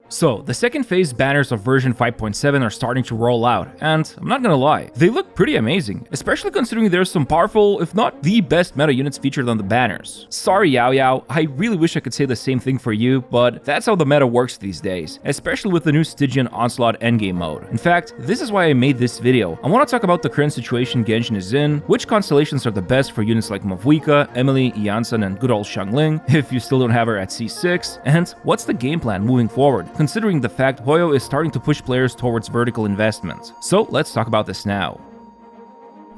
So, the second phase banners of version 5.7 are starting to roll out, and I'm not gonna lie, they look pretty amazing, especially considering there's some powerful, if not the best meta units featured on the banners. Sorry YaoYao, I really wish I could say the same thing for you, but that's how the meta works these days, especially with the new Stygian Onslaught endgame mode. In fact, this is why I made this video. I want to talk about the current situation Genshin is in, which constellations are the best for units like Mavuika, Emilie, Iansan, and good old Xiangling, if you still don't have her at C6, and what's the game plan moving forward, considering the fact YaoYao is starting to push players towards vertical investment. So let's talk about this now.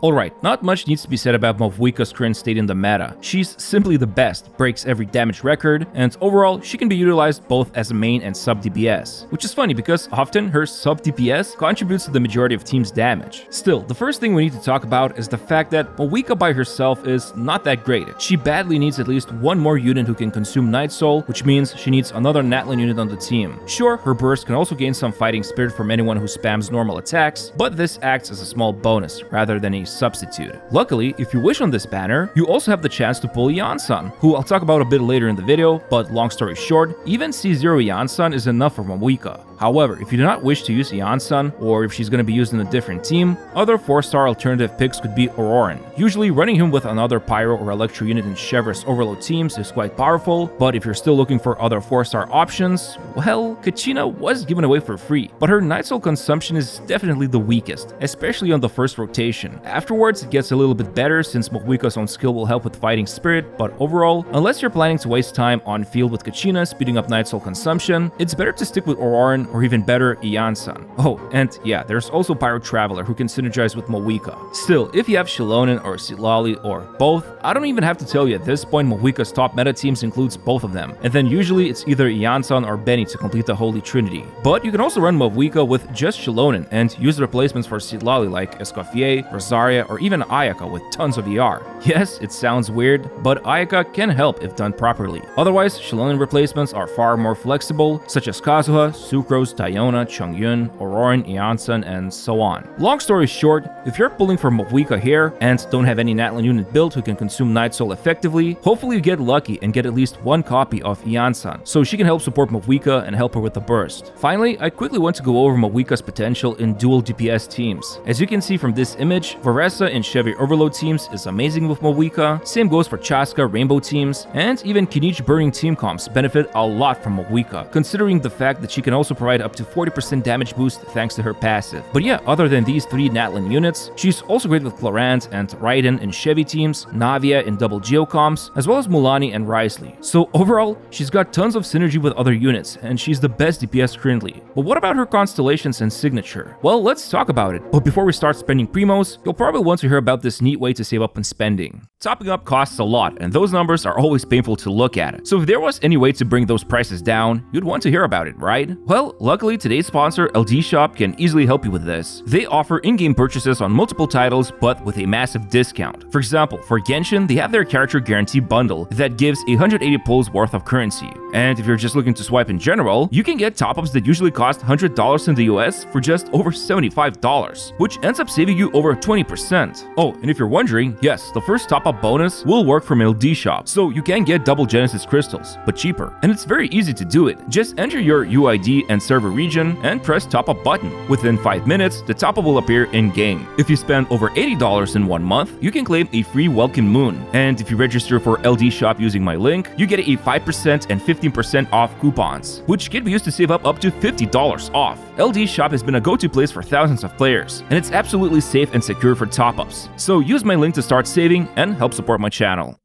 Alright, not much needs to be said about Mavuika's current state in the meta. She's simply the best, breaks every damage record, and overall, she can be utilized both as a main and sub DPS. Which is funny because often her sub DPS contributes to the majority of team's damage. Still, the first thing we need to talk about is the fact that Mavuika by herself is not that great. She badly needs at least one more unit who can consume Night Soul, which means she needs another Natlan unit on the team. Sure, her burst can also gain some fighting spirit from anyone who spams normal attacks, but this acts as a small bonus rather than a substitute. Luckily, if you wish on this banner, you also have the chance to pull Iansan, who I'll talk about a bit later in the video, but long story short, even C0 Iansan is enough for Mavuika. However, if you do not wish to use Iansan, or if she's going to be used in a different team, other 4-star alternative picks could be Auroran. Usually, running him with another Pyro or Electro unit in Chevre's Overload teams is quite powerful, but if you're still looking for other 4-star options, well, Kachina was given away for free, but her Night Soul consumption is definitely the weakest, especially on the first rotation. Afterwards, it gets a little bit better since Mavuika's own skill will help with fighting spirit, but overall, unless you're planning to waste time on field with Kachina speeding up Night Soul consumption, it's better to stick with Auroran or even better, Iansan. Oh, and yeah, there's also Pyro Traveler who can synergize with Mavuika. Still, if you have Xilonen or Citlali or both, I don't even have to tell you at this point Mavuika's top meta teams includes both of them, and then usually it's either Iansan or Benny to complete the Holy Trinity. But you can also run Mavuika with just Xilonen and use replacements for Citlali like Escoffier, Rosaria, or even Ayaka with tons of ER. Yes, it sounds weird, but Ayaka can help if done properly. Otherwise, Xilonen replacements are far more flexible, such as Kazuha, Sucrose, Diona, Chongyun, Auroran, Iansan, and so on. Long story short, if you're pulling for Mavuika here and don't have any Natlan unit built who can consume Night Soul effectively, hopefully you get lucky and get at least one copy of Iansan, so she can help support Mavuika and help her with the burst. Finally, I quickly want to go over Mavuika's potential in dual DPS teams. As you can see from this image, Varessa in Chevy Overload teams is amazing with Mavuika, same goes for Chaska Rainbow teams, and even Kinich Burning team comps benefit a lot from Mavuika, considering the fact that she can also provide up to 40% damage boost thanks to her passive. But yeah, other than these three Natlan units, she's also great with Clarant and Raiden in Chevy teams, Navia in double Geo comps, as well as Mulani and Risley. So overall, she's got tons of synergy with other units, and she's the best DPS currently. But what about her constellations and signature? Well, let's talk about it. But before we start spending primos, you'll probably want to hear about this neat way to save up on spending. Topping up costs a lot, and those numbers are always painful to look at. So if there was any way to bring those prices down, you'd want to hear about it, right? Well, luckily today's sponsor, LD Shop, can easily help you with this. They offer in-game purchases on multiple titles, but with a massive discount. For example, for Genshin, they have their character guarantee bundle that gives 180 pulls worth of currency. And if you're just looking to swipe in general, you can get top-ups that usually cost $100 in the US for just over $75, which ends up saving you over 20%. Oh, and if you're wondering, yes, the first top-up bonus will work from LD Shop, so you can get double Genesis crystals, but cheaper. And it's very easy to do it. Just enter your UID and server region and press top-up button. Within 5 minutes, the top-up will appear in-game. If you spend over $80 in 1 month, you can claim a free Welkin Moon. And if you register for LD Shop using my link, you get a 5% and 15% off coupons, which can be used to save up to $50 off. LD Shop has been a go-to place for thousands of players, and it's absolutely safe and secure for top-ups. So use my link to start saving and help support my channel.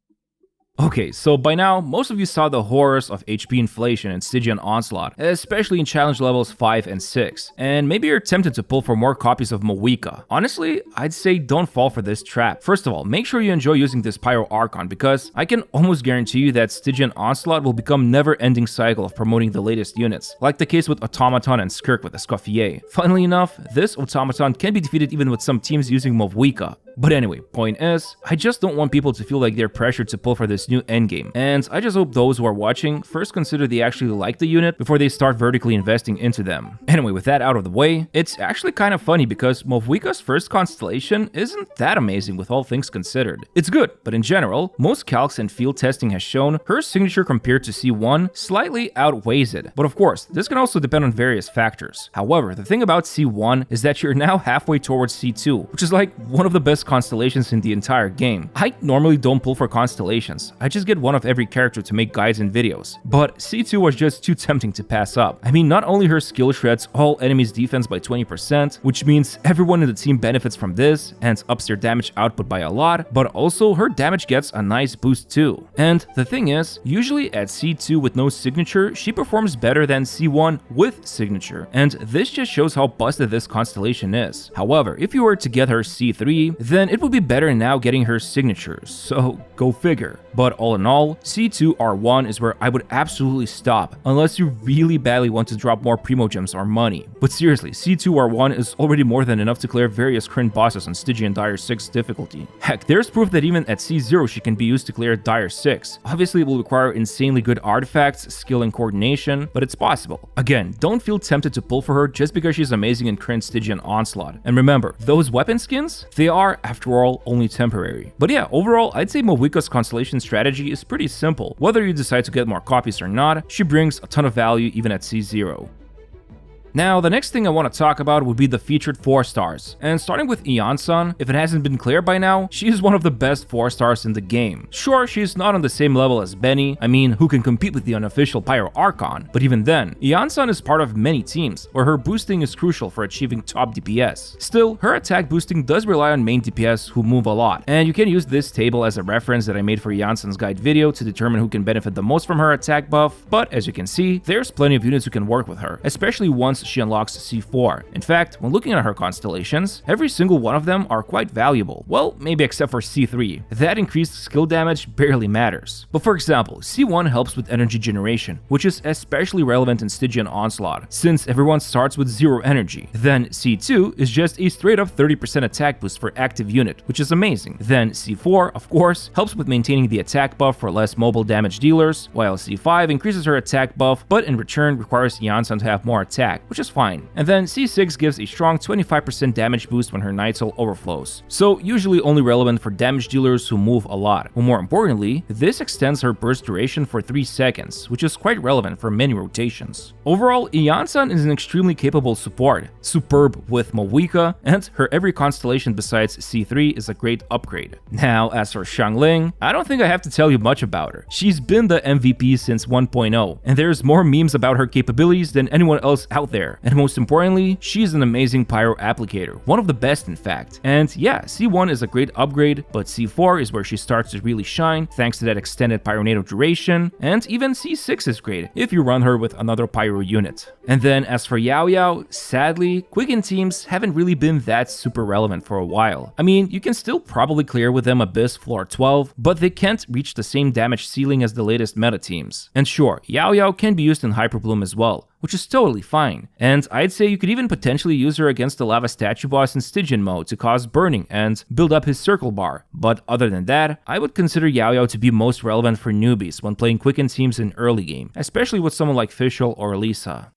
Okay, so by now, most of you saw the horrors of HP inflation in Stygian Onslaught, especially in challenge levels 5 and 6, and maybe you're tempted to pull for more copies of Mavuika. Honestly, I'd say don't fall for this trap. First of all, make sure you enjoy using this Pyro Archon, because I can almost guarantee you that Stygian Onslaught will become never-ending cycle of promoting the latest units, like the case with Automaton and Skirk with Escoffier. Funnily enough, this Automaton can be defeated even with some teams using Mavuika. But anyway, point is, I just don't want people to feel like they're pressured to pull for this new endgame, and I just hope those who are watching first consider they actually like the unit before they start vertically investing into them. Anyway, with that out of the way, it's actually kind of funny because Mavuika's first constellation isn't that amazing with all things considered. It's good, but in general, most calcs and field testing has shown her signature compared to C1 slightly outweighs it. But of course, this can also depend on various factors. However, the thing about C1 is that you're now halfway towards C2, which is like one of the best constellations in the entire game. I normally don't pull for constellations, I just get one of every character to make guides and videos. But C2 was just too tempting to pass up. I mean, not only her skill shreds all enemies' defense by 20%, which means everyone in the team benefits from this and ups their damage output by a lot, but also her damage gets a nice boost too. And the thing is, usually at C2 with no signature, she performs better than C1 with signature, and this just shows how busted this constellation is. However, if you were to get her C3, then it would be better now getting her signatures, so go figure. But all in all, C2 R1 is where I would absolutely stop, unless you really badly want to drop more Primo Gems or money. But seriously, C2 R1 is already more than enough to clear various current bosses on Stygian Dire 6 difficulty. Heck, there's proof that even at C0 she can be used to clear Dire 6. Obviously it will require insanely good artifacts, skill and coordination, but it's possible. Again, don't feel tempted to pull for her just because she's amazing in current Stygian Onslaught. And remember, those weapon skins, they are, after all, only temporary. But yeah, overall, I'd say Mavuika's constellation strategy is pretty simple. Whether you decide to get more copies or not, she brings a ton of value even at C0. Now, the next thing I want to talk about would be the featured 4 stars. And starting with Iansan, if it hasn't been clear by now, she is one of the best 4 stars in the game. Sure, she's not on the same level as Benny, I mean, who can compete with the unofficial Pyro Archon, but even then, Iansan is part of many teams, where her boosting is crucial for achieving top DPS. Still, her attack boosting does rely on main DPS who move a lot, and you can use this table as a reference that I made for Iansan's guide video to determine who can benefit the most from her attack buff, but as you can see, there's plenty of units who can work with her, especially once she unlocks C4. In fact, when looking at her constellations, every single one of them are quite valuable. Well, maybe except for C3. That increased skill damage barely matters. But for example, C1 helps with energy generation, which is especially relevant in Stygian Onslaught, since everyone starts with 0 energy. Then C2 is just a straight up 30% attack boost for active unit, which is amazing. Then C4, of course, helps with maintaining the attack buff for less mobile damage dealers, while C5 increases her attack buff, but in return requires Iansan to have more attack, which is fine. And then C6 gives a strong 25% damage boost when her Night Soul overflows, so usually only relevant for damage dealers who move a lot. But more importantly, this extends her burst duration for 3 seconds, which is quite relevant for many rotations. Overall, Iansan is an extremely capable support, superb with Mavuika, and her every constellation besides C3 is a great upgrade. Now, as for Xiangling, I don't think I have to tell you much about her. She's been the MVP since 1.0, and there's more memes about her capabilities than anyone else out there, and most importantly, she's an amazing pyro applicator, one of the best in fact. And yeah, C1 is a great upgrade, but C4 is where she starts to really shine thanks to that extended pyronado duration, and even C6 is great if you run her with another pyro unit. And then as for YaoYao, sadly, quicken teams haven't really been that super relevant for a while. I mean, you can still probably clear with them Abyss floor 12, but they can't reach the same damage ceiling as the latest meta teams. And sure, YaoYao can be used in Hyperbloom as well, which is totally fine. And I'd say you could even potentially use her against the Lava Statue boss in Stygian mode to cause burning and build up his circle bar. But other than that, I would consider YaoYao to be most relevant for newbies when playing quicken teams in early game, especially with someone like Fischl or Lisa.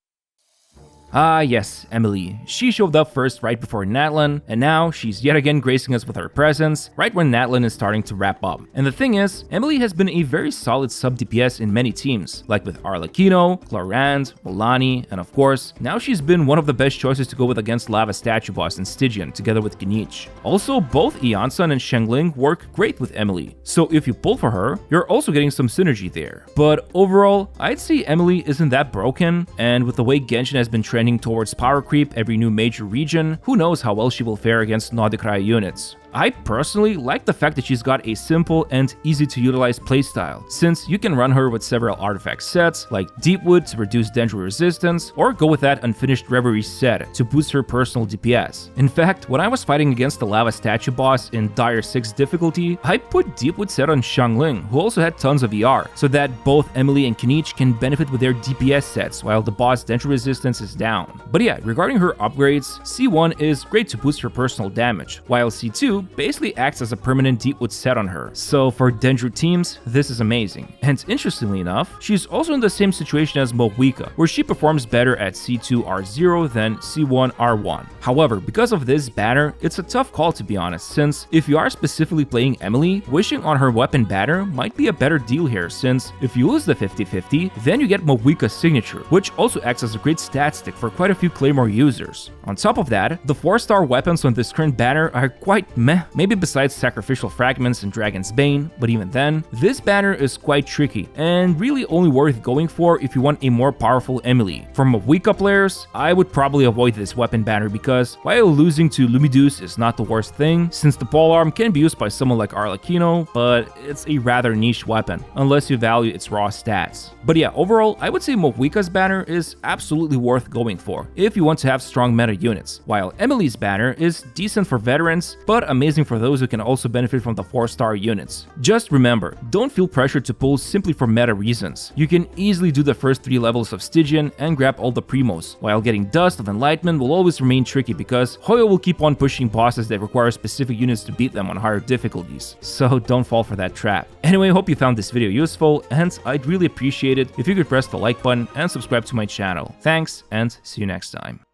Ah yes, Emilie. She showed up first right before Natlan, and now she's yet again gracing us with her presence right when Natlan is starting to wrap up. And the thing is, Emilie has been a very solid sub DPS in many teams, like with Arlecchino, Clorand, Milani, and of course, now she's been one of the best choices to go with against Lava Statue boss in Stygian together with Gnich. Also, both Iansan and Xiangling work great with Emilie, so if you pull for her, you're also getting some synergy there. But overall, I'd say Emilie isn't that broken, and with the way Genshin has been trending towards power creep every new major region, who knows how well she will fare against Nod-Krai units. I personally like the fact that she's got a simple and easy to utilize playstyle, since you can run her with several artifact sets like Deepwood to reduce danger resistance, or go with that Unfinished Reverie set to boost her personal DPS. In fact, when I was fighting against the Lava Statue boss in Dire 6 difficulty, I put Deepwood set on Xiangling, who also had tons of ER, so that both Emilie and Gnich can benefit with their DPS sets while the boss danger resistance is down. But yeah, regarding her upgrades, C1 is great to boost her personal damage, while C2 2 basically acts as a permanent Deepwood set on her, so for Dendro teams, this is amazing. And interestingly enough, she's also in the same situation as Mavuika, where she performs better at C2R0 than C1R1. However, because of this banner, it's a tough call to be honest, since if you are specifically playing Emilie, wishing on her weapon banner might be a better deal here, since if you lose the 50-50, then you get Mavuika's signature, which also acts as a great stat stick for quite a few Claymore users. On top of that, the 4-star weapons on this current banner are quite meh, maybe besides Sacrificial Fragments and Dragon's Bane, but even then, this banner is quite tricky, and really only worth going for if you want a more powerful Emilie. For Mavuika players, I would probably avoid this weapon banner because while losing to Lumideus is not the worst thing, since the polearm can be used by someone like Arlecchino, but it's a rather niche weapon, unless you value its raw stats. But yeah, overall, I would say Mavuika's banner is absolutely worth going for if you want to have strong meta units, while Emilie's banner is decent for veterans, but amazing for those who can also benefit from the 4-star units. Just remember, don't feel pressured to pull simply for meta reasons. You can easily do the first 3 levels of Stygian and grab all the primos, while getting Dust of Enlightenment will always remain tricky because Hoyo will keep on pushing bosses that require specific units to beat them on higher difficulties, so don't fall for that trap. Anyway, I hope you found this video useful, and I'd really appreciate it if you could press the like button and subscribe to my channel. Thanks, and see you next time.